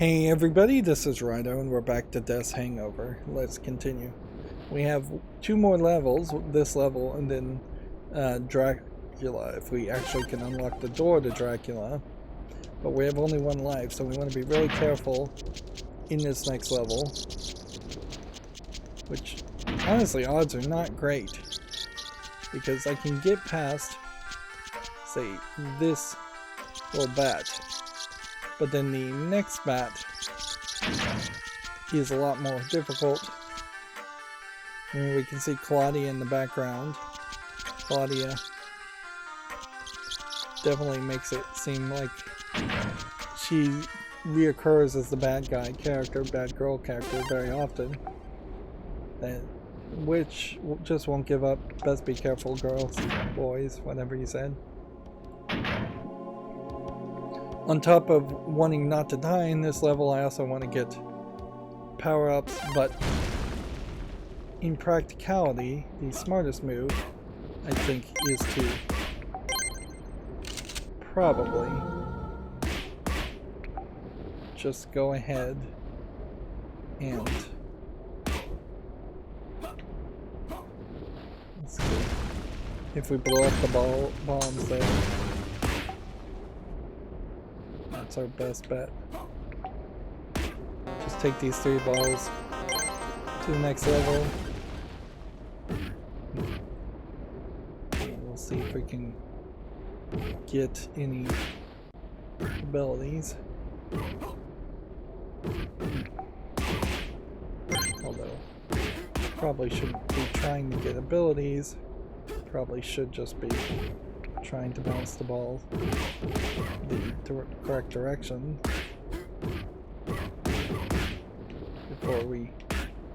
Hey everybody, this is Rydo and we're back to Death's Hangover. Let's continue. We have 2 more levels, this level and then Dracula, if we actually can unlock the door to Dracula. But we have only 1 life, so we want to be really careful in this next level. Which, honestly, odds are not great. Because I can get past, say, this little bat. But then the next bat is a lot more difficult. I mean, we can see Claudia in the background. Claudia definitely makes it seem like she reoccurs as the bad guy character, bad girl character very often. Which just won't give up. Best be careful, girls, boys, whatever you said. On top of wanting not to die in this level, I also want to get power-ups, but in practicality, the smartest move, I think, is to probably just go ahead and let's see if we blow up the bombs there. That's our best bet. Just take these 3 balls to the next level. We'll see if we can get any abilities. Although, probably shouldn't be trying to get abilities. Probably should just be trying to bounce the ball the correct direction before we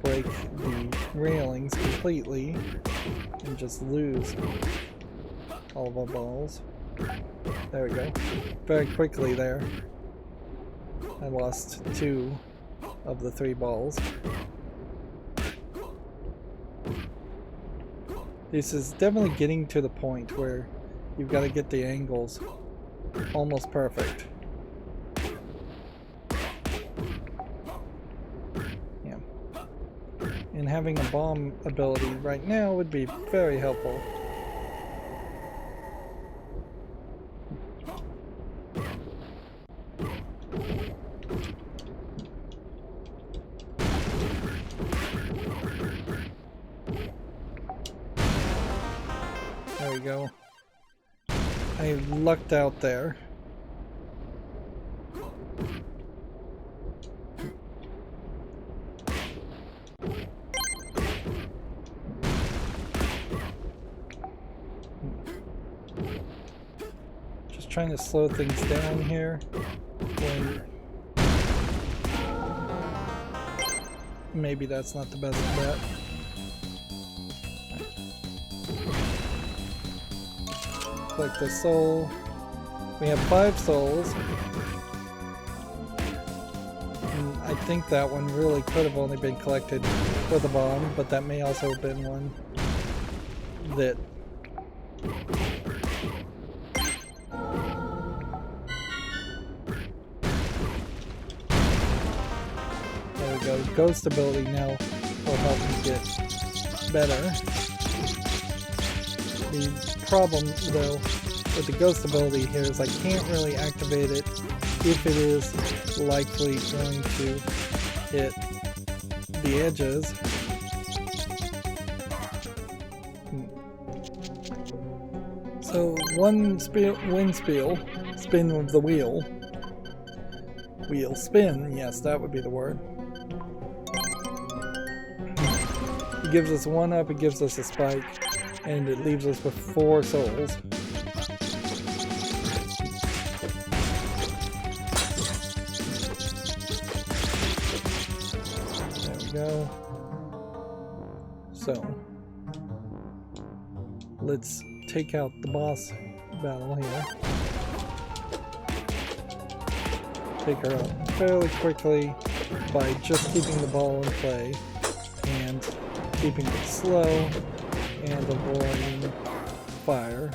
break the railings completely and just lose all of our balls. There we go. Very quickly there. I lost 2 of the 3 balls. This is definitely getting to the point where you've got to get the angles almost perfect. Yeah. And having a bomb ability right now would be very helpful. There we go. I lucked out there. Just trying to slow things down here. Maybe that's not the best bet. Collect the soul. We have 5 souls. And I think that one really could have only been collected for the bomb, but that may also have been one that there we go. Ghost ability now will help me get better. The problem, though, with the ghost ability here is I can't really activate it if it is likely going to hit the edges. So one spin of the wheel spin, yes, that would be the word. It gives us 1 up, it gives us a spike. And it leaves us with 4 souls. There we go. So, let's take out the boss battle here. Take her out fairly quickly by just keeping the ball in play and keeping it slow. And avoiding fire.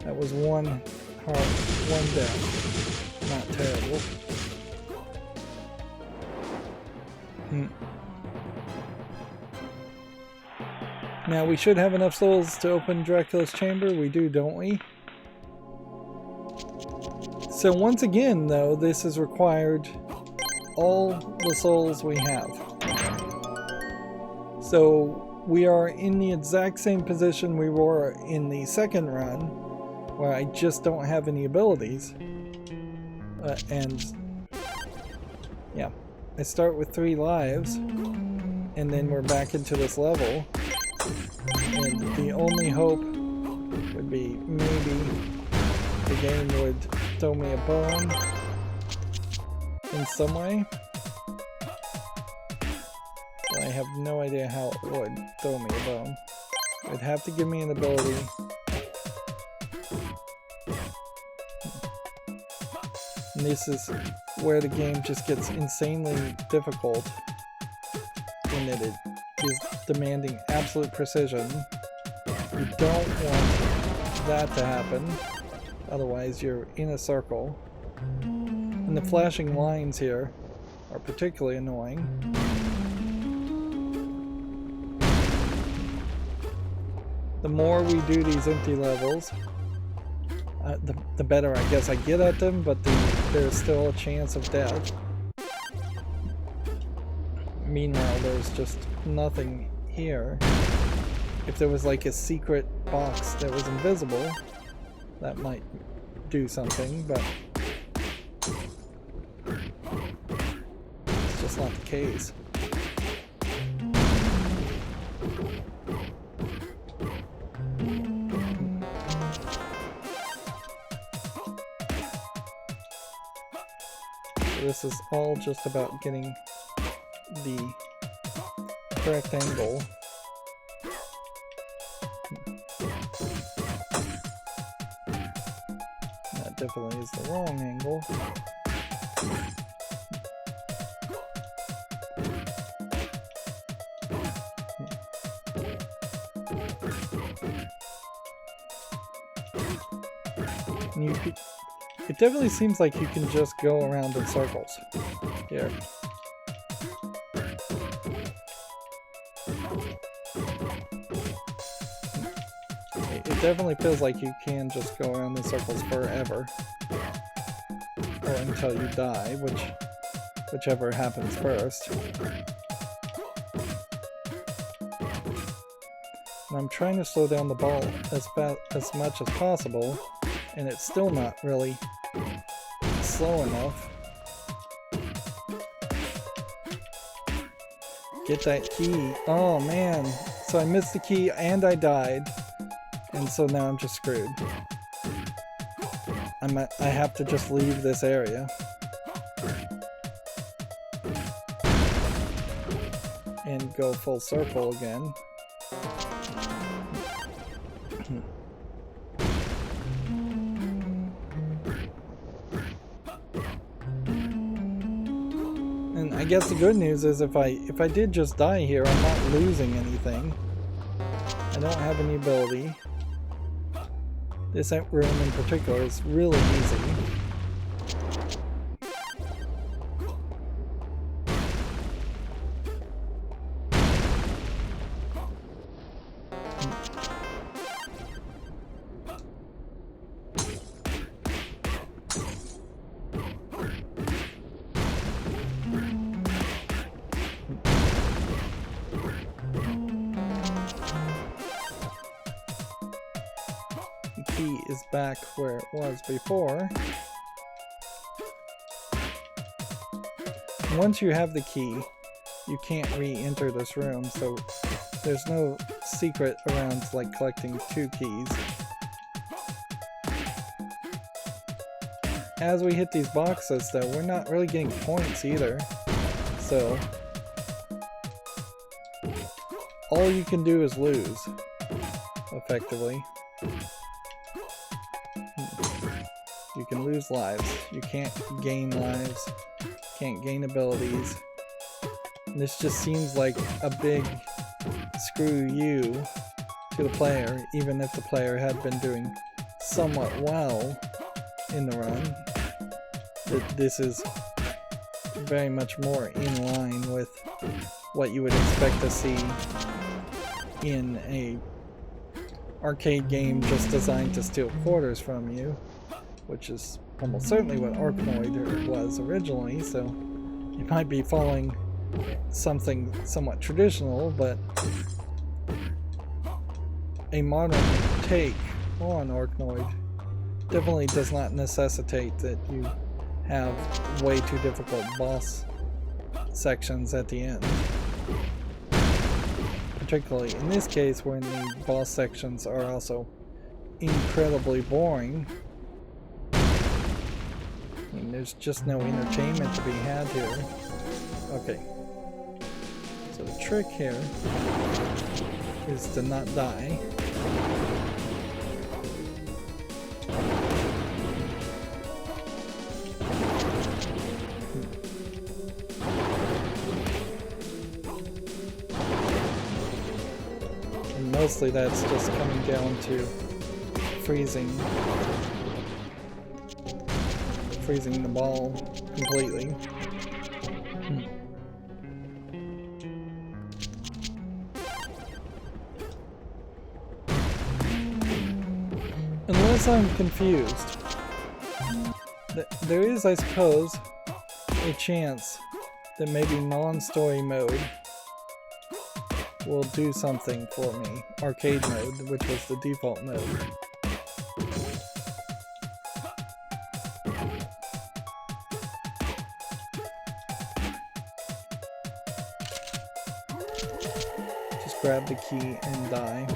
That was 1 heart, 1 death. not terrible. Now we should have enough souls to open Dracula's chamber. We do, don't we? So once again, though, this has required all the souls we have. So we are in the exact same position we were in the second run, where I just don't have any abilities. And yeah, I start with 3 lives, and then we're back into this level. And the only hope would be maybe the game would throw me a bone in some way. But I have no idea how it would throw me a bone. It would have to give me an ability. And this is where the game just gets insanely difficult, in that it is demanding absolute precision. You don't want that to happen, otherwise you're in a circle. And the flashing lines here are particularly annoying. The more we do these empty levels, the better I guess I get at them, but there's still a chance of death. Meanwhile, there's just nothing here. If there was like a secret box that was invisible, that might do something, but it's just not the case. So this is all just about getting the correct angle. That definitely is the wrong angle. It definitely seems like you can just go around in circles here. It definitely feels like you can just go around in circles forever. Or until you die, whichever happens first. And I'm trying to slow down the ball as much as possible, and it's still not really slow enough. Get that key. Oh man. So I missed the key and I died. And so now I'm just screwed. I have to just leave this area. And go full circle again. And I guess the good news is if I did just die here, I'm not losing anything. I don't have any ability. This room in particular is really easy. Key is back where it was before. Once you have the key, you can't re-enter this room, so there's no secret around like collecting 2 keys. As we hit these boxes though, we're not really getting points either, so all you can do is lose, effectively. You can lose lives. You can't gain lives. Can't gain abilities. And this just seems like a big screw you to the player, even if the player had been doing somewhat well in the run. This is very much more in line with what you would expect to see in a arcade game just designed to steal quarters from you, which is almost certainly what Arkanoid was originally, so you might be following something somewhat traditional, but a modern take on Arkanoid definitely does not necessitate that you have way too difficult boss sections at the end. Particularly in this case when the boss sections are also incredibly boring. I mean, there's just no entertainment to be had here. Okay. So the trick here is to not die. And mostly that's just coming down to freezing the ball completely. Unless I'm confused, there is, I suppose, a chance that maybe non-story mode will do something for me. Arcade mode, which was the default mode. Just grab the key and die.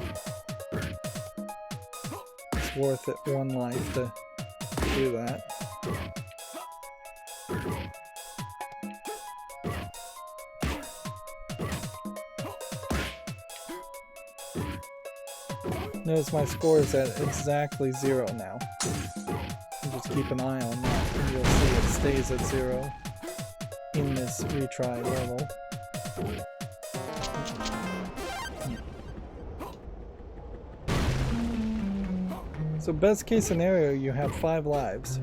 It's worth it one life to do that. Notice my score is at exactly 0 now. Just keep an eye on that and you'll see it stays at 0 in this retry level. So best case scenario, you have 5 lives,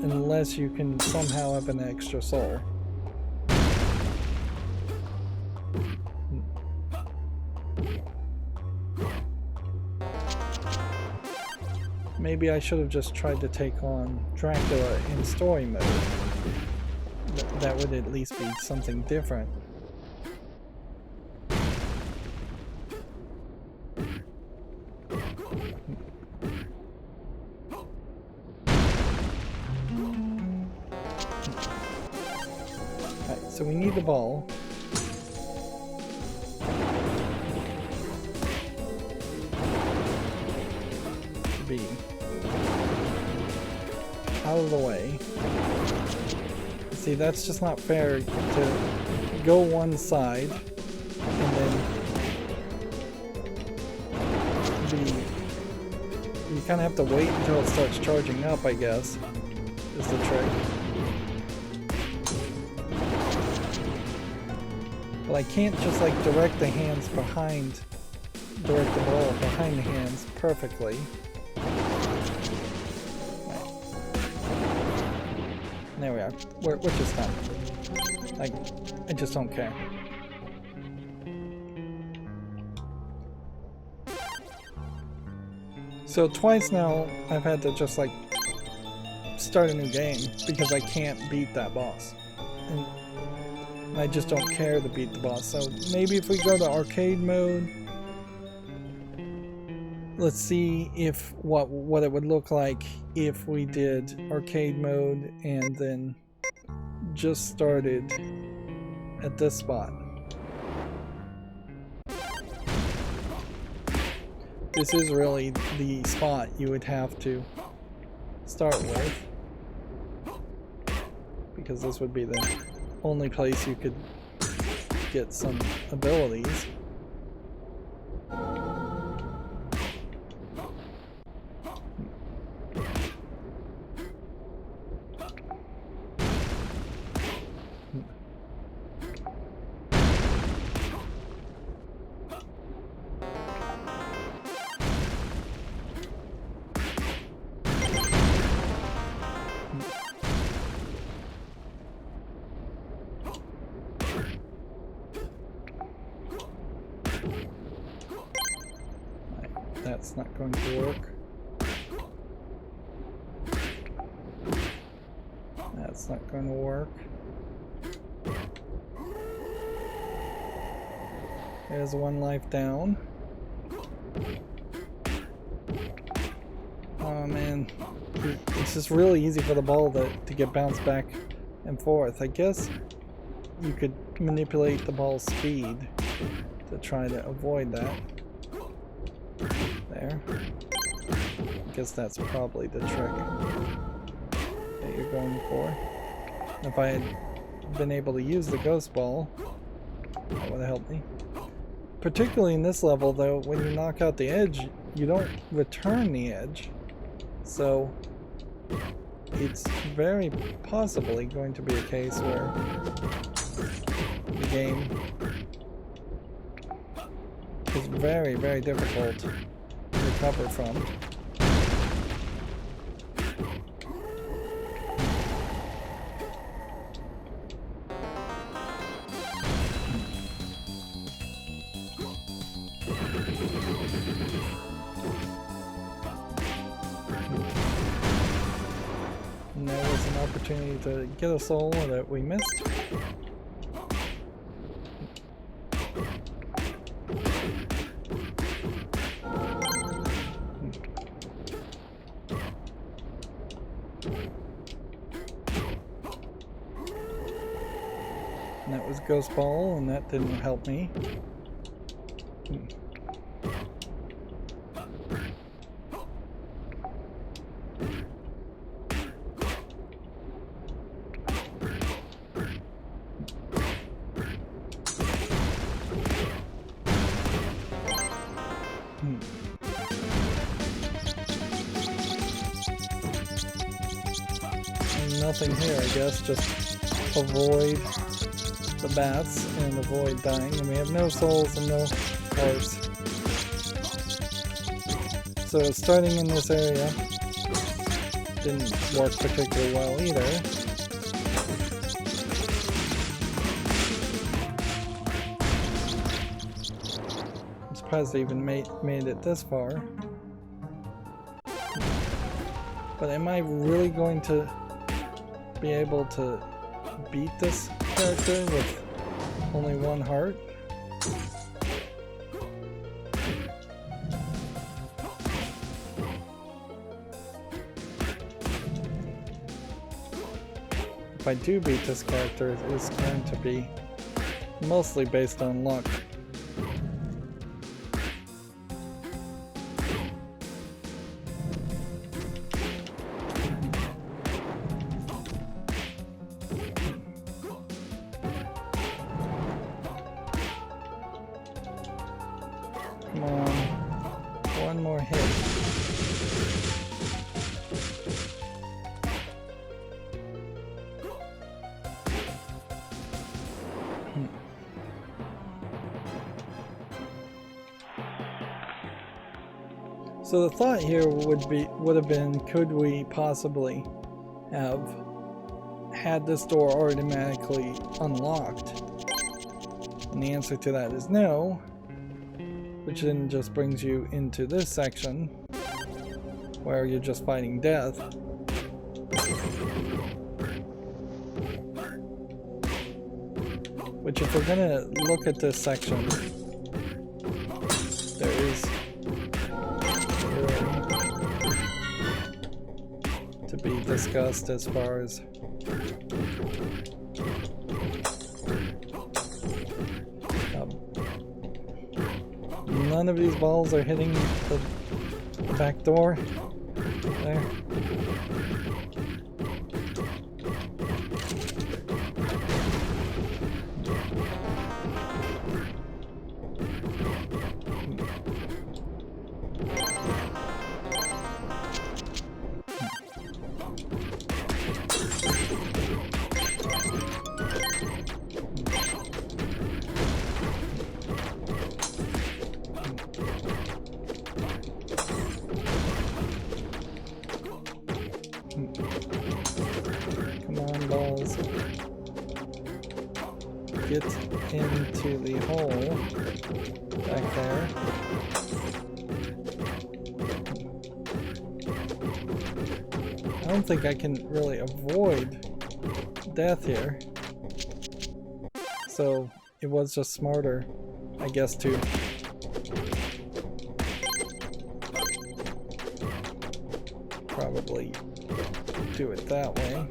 unless you can somehow have an extra soul. Maybe I should have just tried to take on Dracula in story mode. That would at least be something different. Alright, so we need the ball. Be out of the way. See, that's just not fair to go one side and then you kind of have to wait until it starts charging up, I guess, is the trick. But I can't just like direct the ball behind the hands perfectly. There we are. We're just done. I just don't care. So twice now I've had to just like start a new game because I can't beat that boss. And I just don't care to beat the boss. So maybe if we go to arcade mode, let's see if what it would look like if we did arcade mode and then just started at this spot. This is really the spot you would have to start with, because this would be the only place you could get some abilities. That's not going to work. That's not going to work. There's one life down. Oh man, it's just really easy for the ball to get bounced back and forth. I guess you could manipulate the ball's speed to try to avoid that. There. I guess that's probably the trick that you're going for. If I had been able to use the ghost ball, that would have helped me. Particularly in this level though, when you knock out the edge, you don't return the edge. So it's very possibly going to be a case where the game is very, very difficult to recover from. And there was an opportunity to get a soul that we missed. And that was Ghost Ball, and that didn't help me. Nothing here, I guess, just avoid the bats and avoid dying, and we have no souls and no hearts. So starting in this area didn't work particularly well either. I'm surprised I even made it this far. But am I really going to be able to beat this character with only one heart? If I do beat this character, it's going to be mostly based on luck. Come on, one more hit. So the thought here would have been, could we possibly have had this door automatically unlocked? And the answer to that is no. Which then just brings you into this section where you're just fighting death. Which, if we're gonna look at this section, there is room to be discussed as far as none of these balls are hitting the back door. There. Come on, balls. Get into the hole back there. don't think I can really avoid death here. So it was just smarter, I guess, to probably do it that way.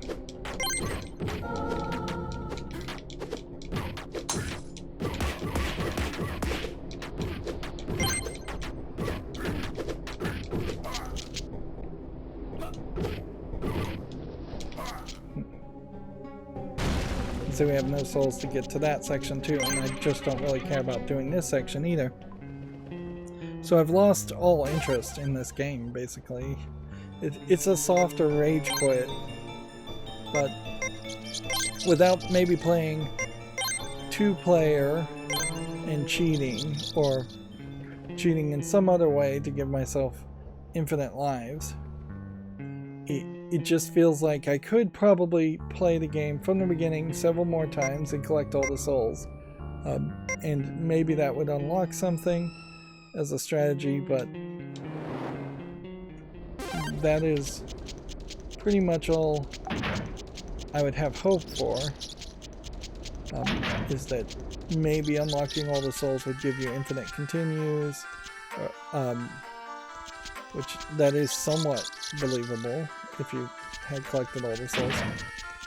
So we have no souls to get to that section too, and I just don't really care about doing this section either. So I've lost all interest in this game, basically. It's a softer rage quit, but without maybe playing 2-player and cheating, or cheating in some other way to give myself infinite lives. It just feels like I could probably play the game from the beginning several more times and collect all the souls. And maybe that would unlock something as a strategy, but that is pretty much all I would have hope for, is that maybe unlocking all the souls would give you infinite continues, which that is somewhat believable if you had collected all the souls.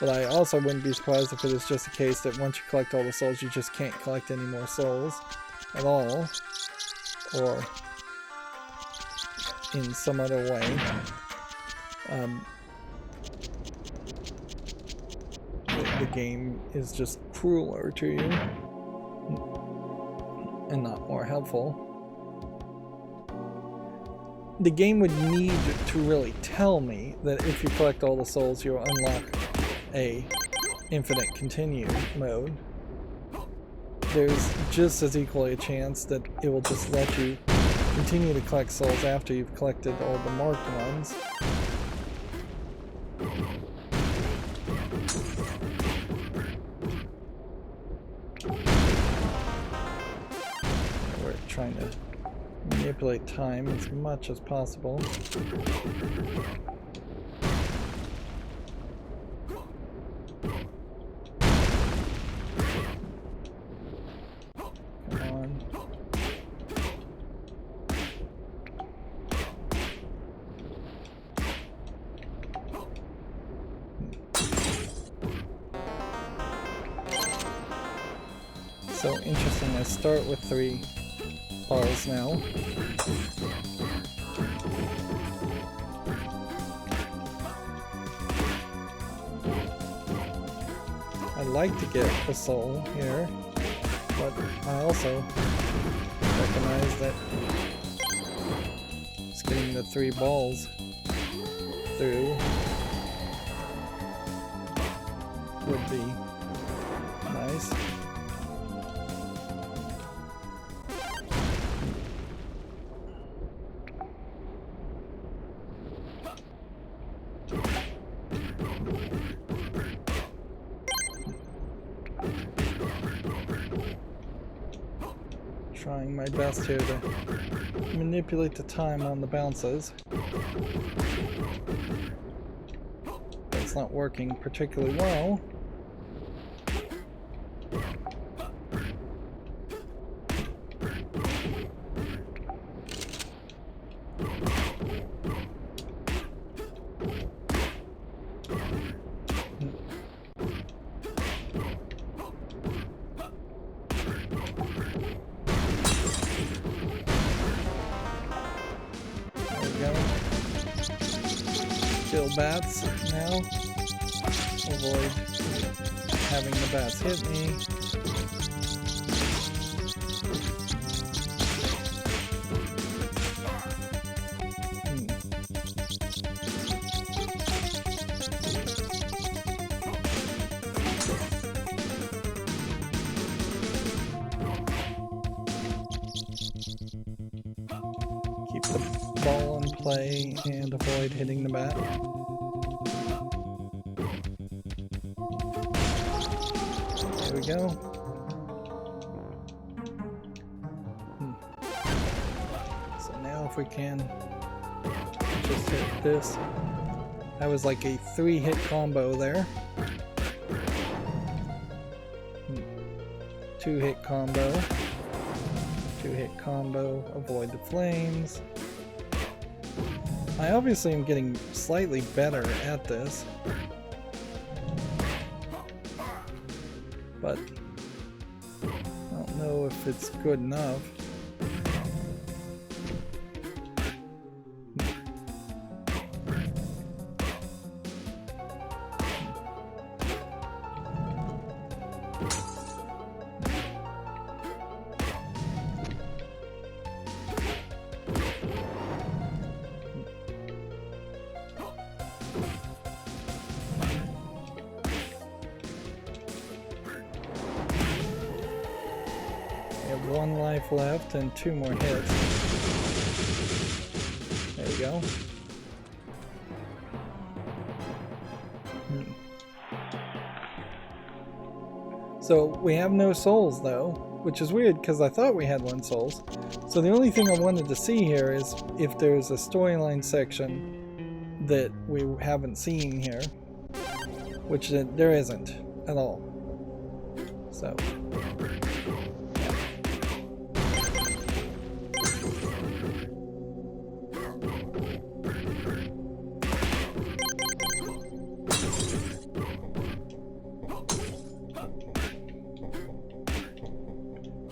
But I also wouldn't be surprised if it is just a case that once you collect all the souls, you just can't collect any more souls at all, or in some other way. The game is just crueler to you and not more helpful. The game would need to really tell me that if you collect all the souls, you'll unlock a infinite continue mode. There's just as equally a chance that it will just let you continue to collect souls after you've collected all the marked ones. We're trying to manipulate time as much as possible. Come on. So interesting, I start with 3 balls now. I'd like to get a soul here, but I also recognize that just getting the 3 balls through would be nice. Trying my best here to manipulate the time on the bounces. But it's not working particularly well. Kill bats now. Avoid having the bats hit me. Keep the ball in play and avoid hitting the bat. There we go. So now if we can just hit this That was like a 3-hit combo there. 2-hit combo. 2-hit combo. Avoid the flames. I obviously am getting slightly better at this. But I don't know if it's good enough. One life left and 2 more hits. There you go. So we have no souls though, which is weird because I thought we had 1 souls. So the only thing I wanted to see here is if there's a storyline section that we haven't seen here, which there isn't at all. So.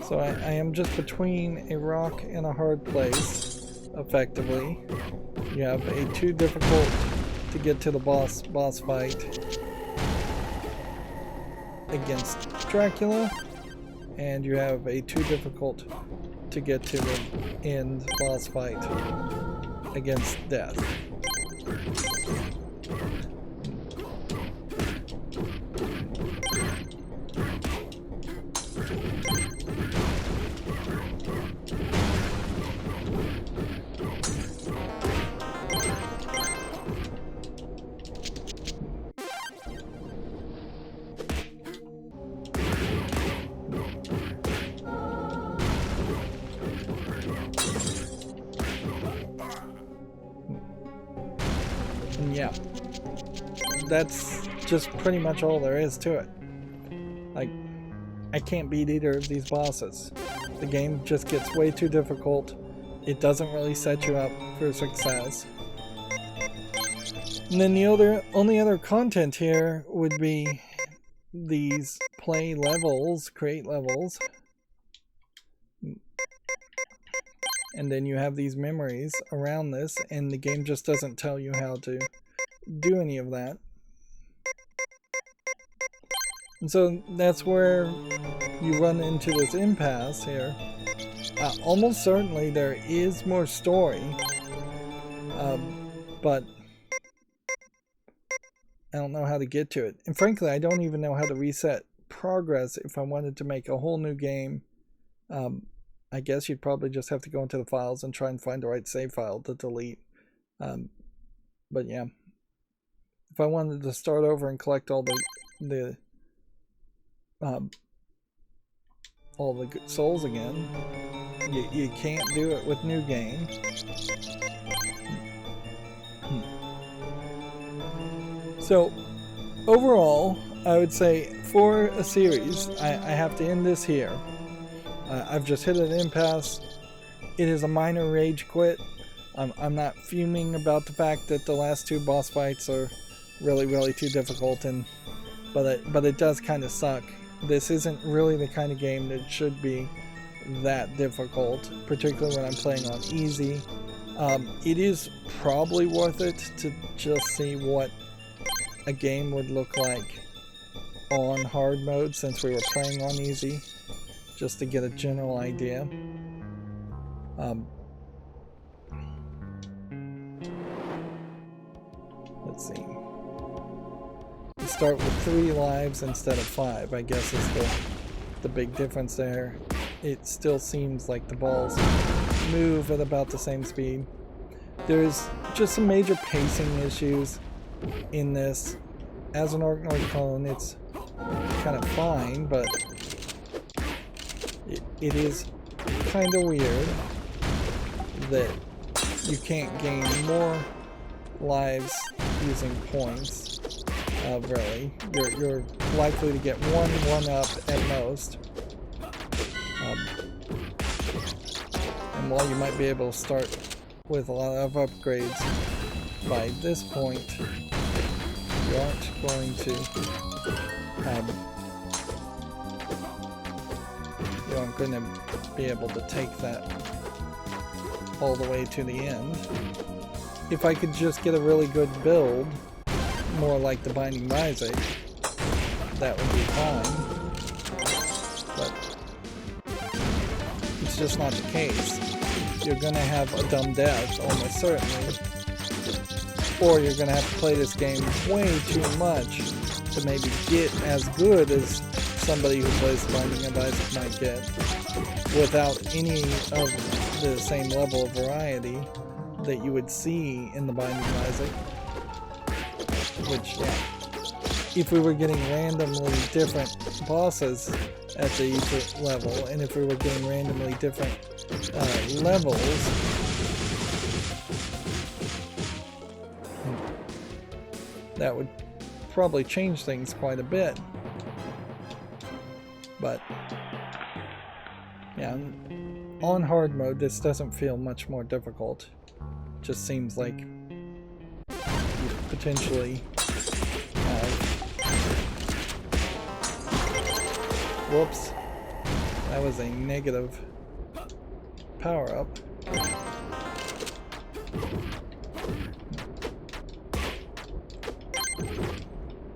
So I am just between a rock and a hard place, effectively. You have a too difficult to get to the boss fight against Dracula, and you have a too difficult to get to the end boss fight against Death. Yeah, that's just pretty much all there is to it. Like, I can't beat either of these bosses. The game just gets way too difficult. It doesn't really set you up for success. And then the only other content here would be these play levels, create levels. And then you have these memories around this, and the game just doesn't tell you how to do any of that. And so that's where you run into this impasse here. Almost certainly there is more story, but I don't know how to get to it. And frankly, I don't even know how to reset progress if I wanted to make a whole new game. I guess you'd probably just have to go into the files and try and find the right save file to delete. But yeah, if I wanted to start over and collect all the souls again, you can't do it with new game. So overall, I would say for a series, I have to end this here. I've just hit an impasse. It is a minor rage quit. I'm not fuming about the fact that the last 2 boss fights are really too difficult, but it does kind of suck. This isn't really the kind of game that should be that difficult, particularly when I'm playing on easy. It is probably worth it to just see what a game would look like on hard mode since we were playing on easy, just to get a general idea. Let's see. You start with 3 lives instead of 5, I guess is the big difference there. It still seems like the balls move at about the same speed. There's just some major pacing issues in this. As an Organoid clone, it's kind of fine, but it is kind of weird that you can't gain more lives using points, really. You're likely to get one up at most. And while you might be able to start with a lot of upgrades, by this point, you aren't going to be able to take that all the way to the end. If I could just get a really good build, more like the Binding of Isaac, that would be fine. But it's just not the case. You're gonna have a dumb death, almost certainly. Or you're gonna have to play this game way too much to maybe get as good as somebody who plays the Binding of Isaac might get, without any of the same level of variety that you would see in the Binding of Isaac. Which, yeah, if we were getting randomly different bosses at the each level, and if we were getting randomly different levels, that would probably change things quite a bit. But yeah, on hard mode this doesn't feel much more difficult. Just seems like you potentially have... Whoops, that was a negative power up.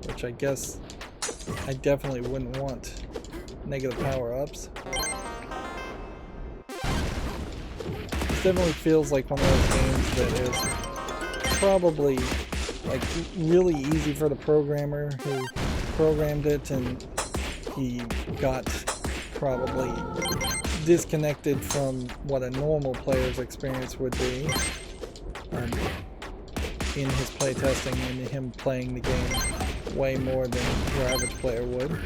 Which I guess I definitely wouldn't want negative power-ups. It definitely feels like one of those games that is probably like really easy for the programmer who programmed it, and he got probably disconnected from what a normal player's experience would be in his playtesting and him playing the game way more than your average player would.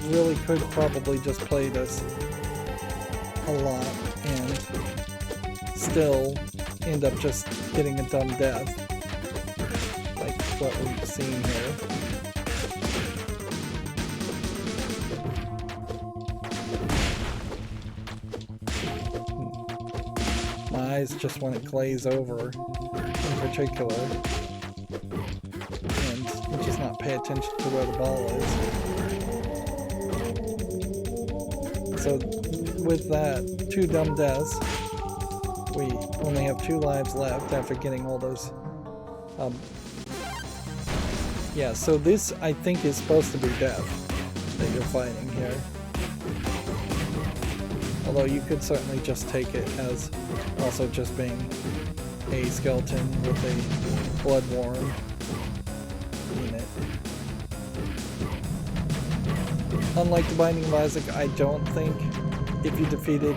Really could probably just play this a lot and still end up just getting a dumb death, like what we've seen here. My eyes just want to glaze over in particular, and just not pay attention to where the ball is. So with that, 2 dumb deaths, we only have 2 lives left after getting all those. Yeah, so this I think is supposed to be death that you're fighting here. Although you could certainly just take it as also just being a skeleton with a blood worm in it. Unlike the Binding of Isaac, I don't think if you defeated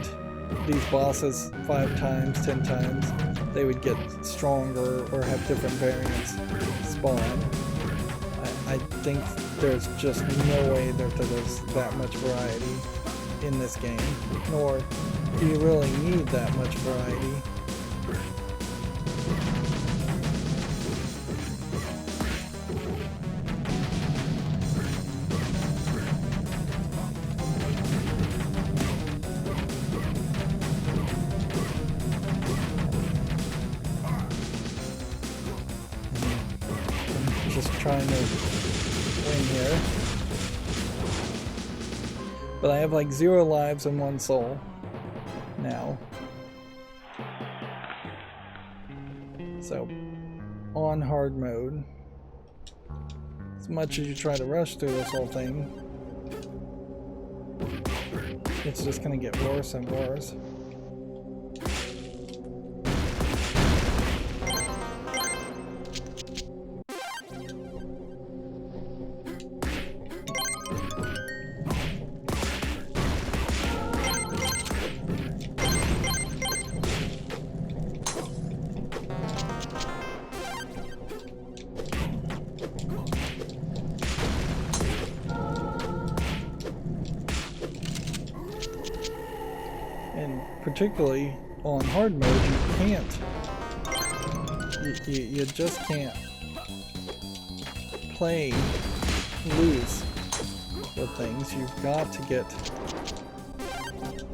these bosses 5 times, 10 times, they would get stronger or have different variants spawn. I think there's just no way that there's that much variety in this game, nor do you really need that much variety. Just trying to win here. But I have like 0 lives and 1 soul now. So, on hard mode, as much as you try to rush through this whole thing, it's just gonna get worse and worse. particularly on hard mode, you can't. You just can't play loose with things. You've got to get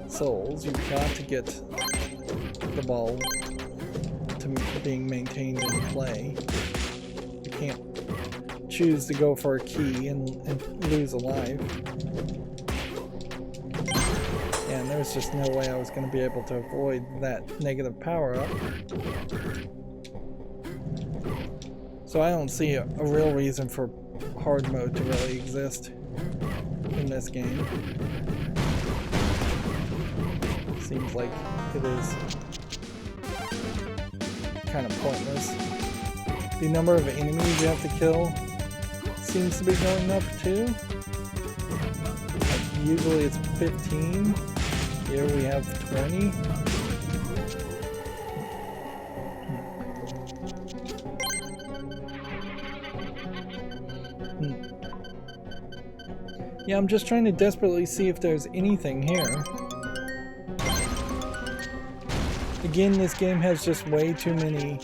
souls. You've got to get the ball to being maintained in play. You can't choose to go for a key and lose a life. And there's just no way I was going to be able to avoid that negative power-up. So I don't see a real reason for hard mode to really exist in this game. Seems like it is kind of pointless. The number of enemies you have to kill seems to be going up too. Like usually it's 15. Here we have 20. Yeah, I'm just trying to desperately see if there's anything here. Again, this game has just way too many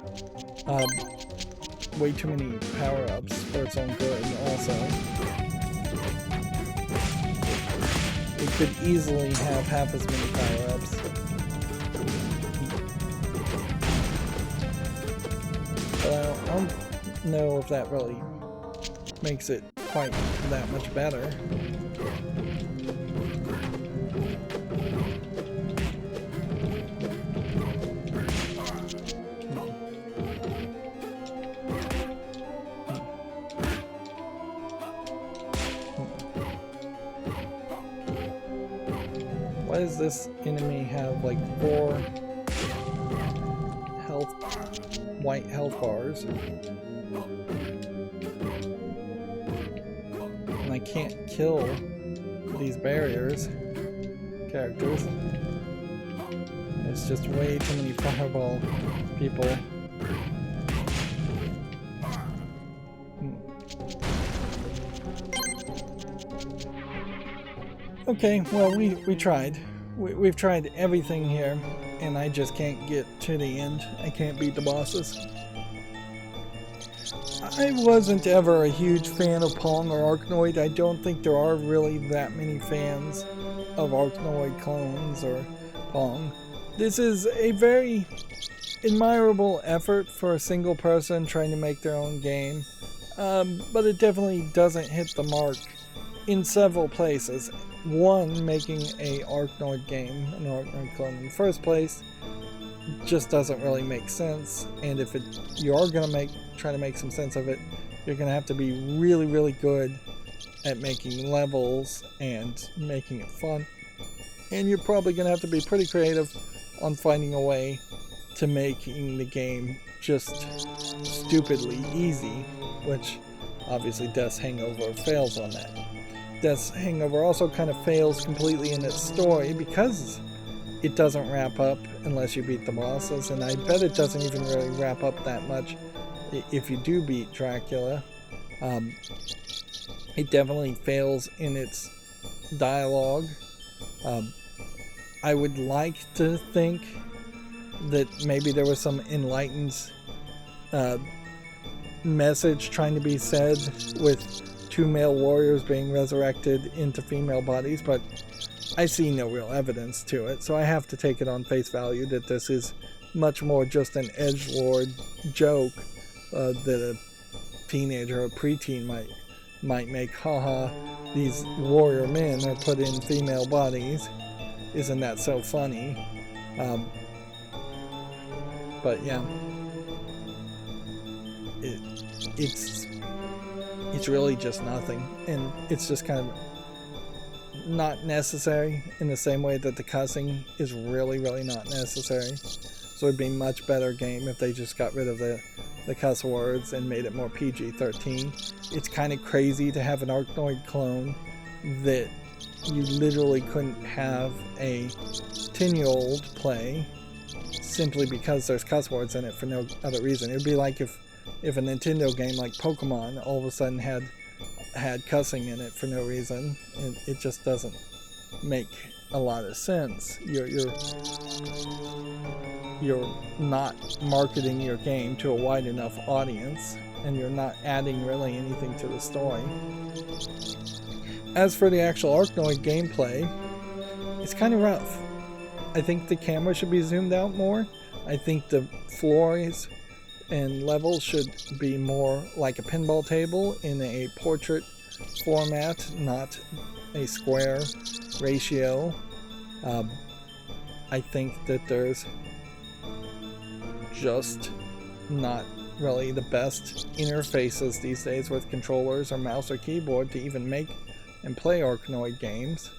power-ups for its own good also. It could easily have half as many power-ups. But I don't know if that really makes it quite that much better. Why does this enemy have like 4 white health bars? And I can't kill these characters. There's just way too many fireball people. Okay, well we tried. We've tried everything here, and I just can't get to the end. I can't beat the bosses. I wasn't ever a huge fan of Pong or Arkanoid. I don't think there are really that many fans of Arkanoid clones or Pong. This is a very admirable effort for a single person trying to make their own game, but it definitely doesn't hit the mark in several places. One, making a Arkanoid game, an Arkanoid clone in the first place, just doesn't really make sense. And if you are going to try to make some sense of it, you're going to have to be really, really good at making levels and making it fun. And you're probably going to have to be pretty creative on finding a way to making the game just stupidly easy, which obviously Death's Hangover fails on that. Death's Hangover also kind of fails completely in its story because it doesn't wrap up unless you beat the bosses, and I bet it doesn't even really wrap up that much if you do beat Dracula. It definitely fails in its dialogue. I would like to think that maybe there was some enlightened message trying to be said with 2 male warriors being resurrected into female bodies, but I see no real evidence to it, so I have to take it on face value that this is much more just an edgelord joke that a teenager or preteen might make. Haha, these warrior men are put in female bodies. Isn't that so funny? But yeah, it's really just nothing, and it's just kind of not necessary in the same way that the cussing is really, really not necessary. So it'd be a much better game if they just got rid of the cuss words and made it more PG-13. It's kind of crazy to have an Arkanoid clone that you literally couldn't have a 10-year-old play simply because there's cuss words in it for no other reason. It would be like if a Nintendo game like Pokemon all of a sudden had cussing in it for no reason. It just doesn't make a lot of sense. You're not marketing your game to a wide enough audience, and you're not adding really anything to the story. As for the actual Arkanoid gameplay, it's kind of rough. I think the camera should be zoomed out more. I think the floors and levels should be more like a pinball table in a portrait format, not a square ratio. I think that there's just not really the best interfaces these days with controllers or mouse or keyboard to even make and play Arkanoid games.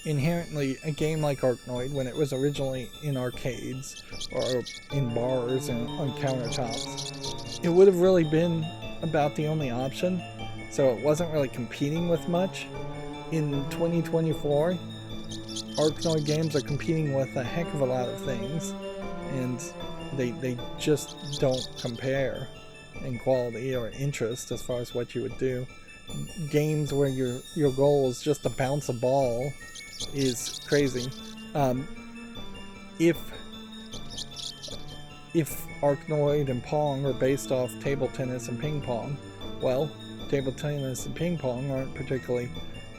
Inherently, a game like Arkanoid, when it was originally in arcades or in bars and on countertops, it would have really been about the only option, so it wasn't really competing with much. In 2024, Arkanoid games are competing with a heck of a lot of things, and they just don't compare in quality or interest as far as what you would do. Games where your goal is just to bounce a ball is crazy. If Arkanoid and Pong are based off table tennis and ping pong, well, table tennis and ping pong aren't particularly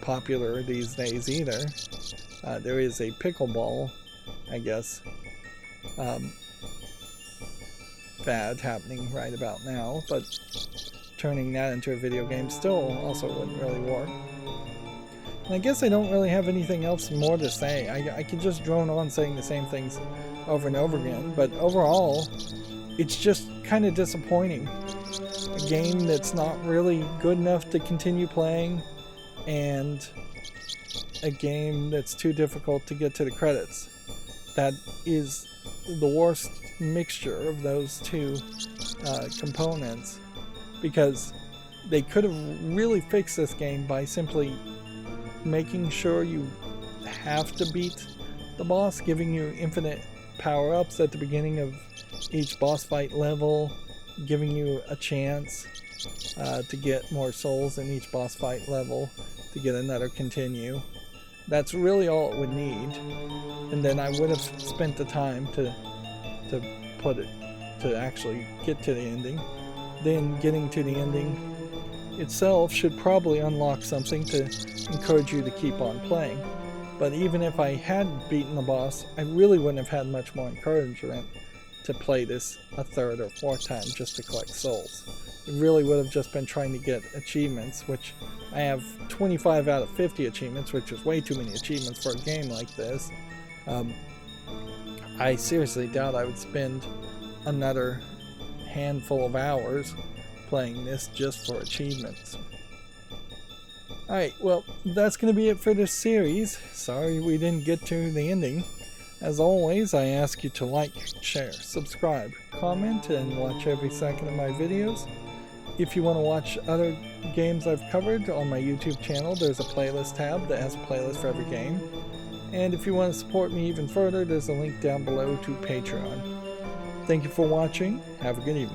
popular these days either. There is a pickleball, I guess, fad happening right about now, but turning that into a video game still also wouldn't really work. And I guess I don't really have anything else more to say. I could just drone on saying the same things over and over again, but overall, it's just kind of disappointing. A game that's not really good enough to continue playing, and a game that's too difficult to get to the credits. That is the worst mixture of those two components, because they could have really fixed this game by simply making sure you have to beat the boss, giving you infinite power-ups at the beginning of each boss fight level, giving you a chance to get more souls in each boss fight level to get another continue. That's really all it would need, and then I would have spent the time to actually get to the ending. Then getting to the ending itself should probably unlock something to encourage you to keep on playing. But even if I had beaten the boss, I really wouldn't have had much more encouragement to play this a third or fourth time just to collect souls. It really would have just been trying to get achievements, which I have 25 out of 50 achievements, which is way too many achievements for a game like this. I seriously doubt I would spend another handful of hours playing this just for achievements. Alright, well, that's going to be it for this series. Sorry we didn't get to the ending. As always, I ask you to like, share, subscribe, comment, and watch every second of my videos. If you want to watch other games I've covered on my YouTube channel, there's a playlist tab that has a playlist for every game. And if you want to support me even further, there's a link down below to Patreon. Thank you for watching. Have a good evening.